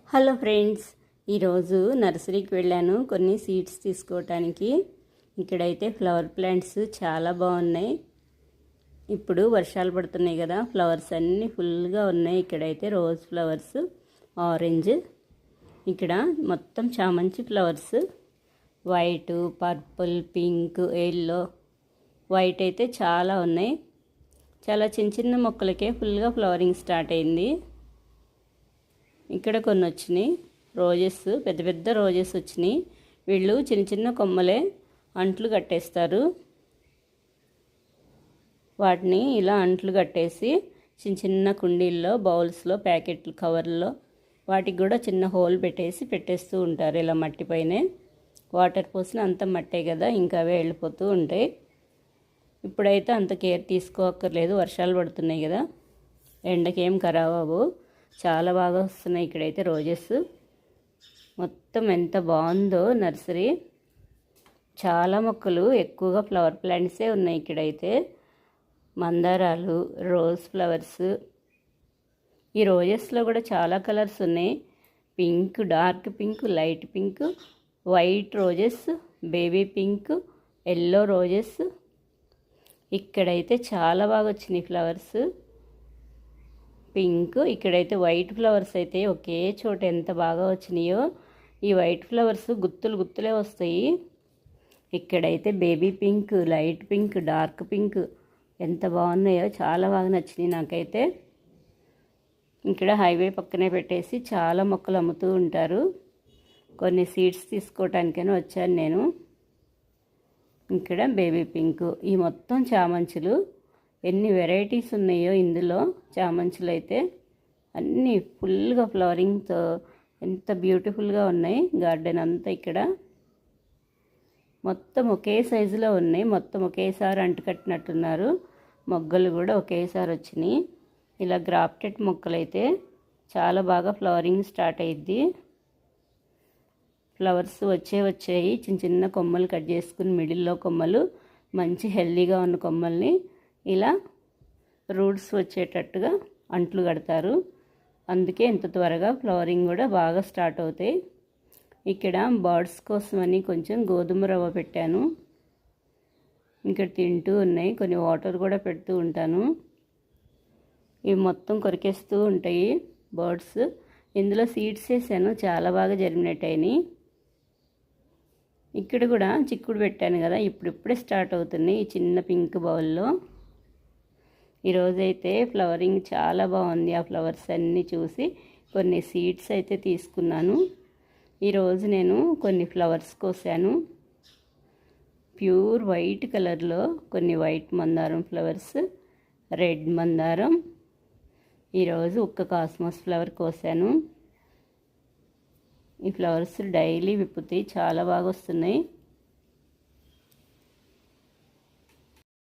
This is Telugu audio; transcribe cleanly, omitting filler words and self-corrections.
హలో ఫ్రెండ్స్, ఈరోజు నర్సరీకి వెళ్ళాను కొన్ని సీడ్స్ తీసుకోవటానికి. ఇక్కడైతే ఫ్లవర్ ప్లాంట్స్ చాలా బాగున్నాయి. ఇప్పుడు వర్షాలు పడుతున్నాయి కదా, ఫ్లవర్స్ అన్నీ ఫుల్గా ఉన్నాయి. ఇక్కడైతే రోజ్ ఫ్లవర్స్, ఆరెంజ్, ఇక్కడ మొత్తం చామంతి flowers, white, purple, pink, yellow. White అయితే చాలా ఉన్నాయి. చాలా చిన్న చిన్న మొక్కలకే ఫుల్గా ఫ్లవరింగ్ స్టార్ట్ అయింది. ఇక్కడ కొన్ని వచ్చినాయి రోజెస్, పెద్ద పెద్ద రోజెస్ వచ్చినాయి. వీళ్ళు చిన్న చిన్న కొమ్మలే అంట్లు కట్టేస్తారు. వాటిని ఇలా అంట్లు కట్టేసి చిన్న చిన్న కుండీల్లో, బౌల్స్లో, ప్యాకెట్లు, కవర్లో వాటికి కూడా చిన్న హోల్ పెట్టేస్తూ ఉంటారు. ఇలా మట్టిపైనే వాటర్ పోసిన అంత మట్టే కదా, ఇంకా అవే వెళ్ళిపోతూ ఉంటాయి. ఇప్పుడైతే అంత కేర్ తీసుకోక్కర్లేదు, వర్షాలు పడుతున్నాయి కదా, ఎండకేం ఖరాబ్ అవ్వవు. చాలా బాగా వస్తున్నాయి. ఇక్కడైతే రోజెస్ మొత్తం ఎంత బాగుందో నర్సరీ. చాలా మొక్కలు, ఎక్కువగా ఫ్లవర్ ప్లాంట్సే ఉన్నాయి. ఇక్కడైతే మందారాలు, రోజ్ ఫ్లవర్స్. ఈ రోజెస్లో కూడా చాలా కలర్స్ ఉన్నాయి. Pink, dark pink, light pink, white roses, baby pink, yellow roses. ఇక్కడైతే చాలా బాగా వచ్చినాయి ఫ్లవర్స్. పింక్, ఇక్కడైతే వైట్ ఫ్లవర్స్ అయితే ఒకే చోట ఎంత బాగా వచ్చినాయో. ఈ వైట్ ఫ్లవర్స్ గుత్తులు గుత్తులే వస్తాయి. ఇక్కడైతే baby pink, light pink, dark pink ఎంత బాగున్నాయో, చాలా బాగా నచ్చినాయి నాకైతే. ఇక్కడ హైవే పక్కనే పెట్టేసి చాలా మొక్కలు అమ్ముతూ ఉంటారు. కొన్ని సీడ్స్ తీసుకోవటానికైనా వచ్చాను నేను. ఇక్కడ బేబీ పింక్, ఈ మొత్తం చామంతులు. ఎన్ని వెరైటీస్ ఉన్నాయో ఇందులో. చామంతులు అయితే అన్నీ ఫుల్గా ఫ్లవరింగ్తో ఎంత బ్యూటిఫుల్గా ఉన్నాయి. గార్డెన్ అంతా ఇక్కడ మొత్తం ఒకే సైజులో ఉన్నాయి. మొత్తం ఒకేసారి అంటుకట్టినట్టున్నారు. మొగ్గలు కూడా ఒకేసారి వచ్చినాయి. ఇలా గ్రాఫ్టెడ్ మొక్కలైతే చాలా బాగా ఫ్లవరింగ్ స్టార్ట్ అయ్యిద్ది. ఫ్లవర్స్ వచ్చాయి. చిన్న చిన్న కొమ్మలు కట్ చేసుకుని మిడిల్లో కొమ్మలు, మంచి హెల్దీగా ఉన్న కొమ్మల్ని ఇలా రూట్స్ వచ్చేటట్టుగా అంట్లు కడతారు. అందుకే ఇంత త్వరగా ఫ్లవరింగ్ కూడా బాగా స్టార్ట్ అవుతాయి. ఇక్కడ బర్డ్స్ కోసమని కొంచెం గోధుమ రవ్వ పెట్టాను. ఇక్కడ తింటూ ఉన్నాయి. కొన్ని వాటర్ కూడా పెడుతూ ఉంటాను. ఇవి మొత్తం కొరికేస్తూ ఉంటాయి బర్డ్స్. ఇందులో సీడ్స్ వేసాను, చాలా బాగా జర్మినేట్ అయినాయి. ఇక్కడ కూడా చిక్కుడు పెట్టాను కదా, ఇప్పుడే స్టార్ట్ అవుతున్నాయి ఈ చిన్న పింక్ బౌల్లో. ఈరోజైతే ఫ్లవరింగ్ చాలా బాగుంది. ఆ ఫ్లవర్స్ అన్నీ చూసి కొన్ని సీడ్స్ అయితే తీసుకున్నాను. ఈరోజు నేను కొన్ని ఫ్లవర్స్ కోసాను. ప్యూర్ వైట్ కలర్లో కొన్ని వైట్ మందారం ఫ్లవర్స్, రెడ్ మందారం. ఈరోజు ఒక్క కాస్మోస్ ఫ్లవర్ కోసాను. ఈ ఫ్లవర్స్ డైలీ విప్పుతాయి, చాలా బాగా వస్తున్నాయి.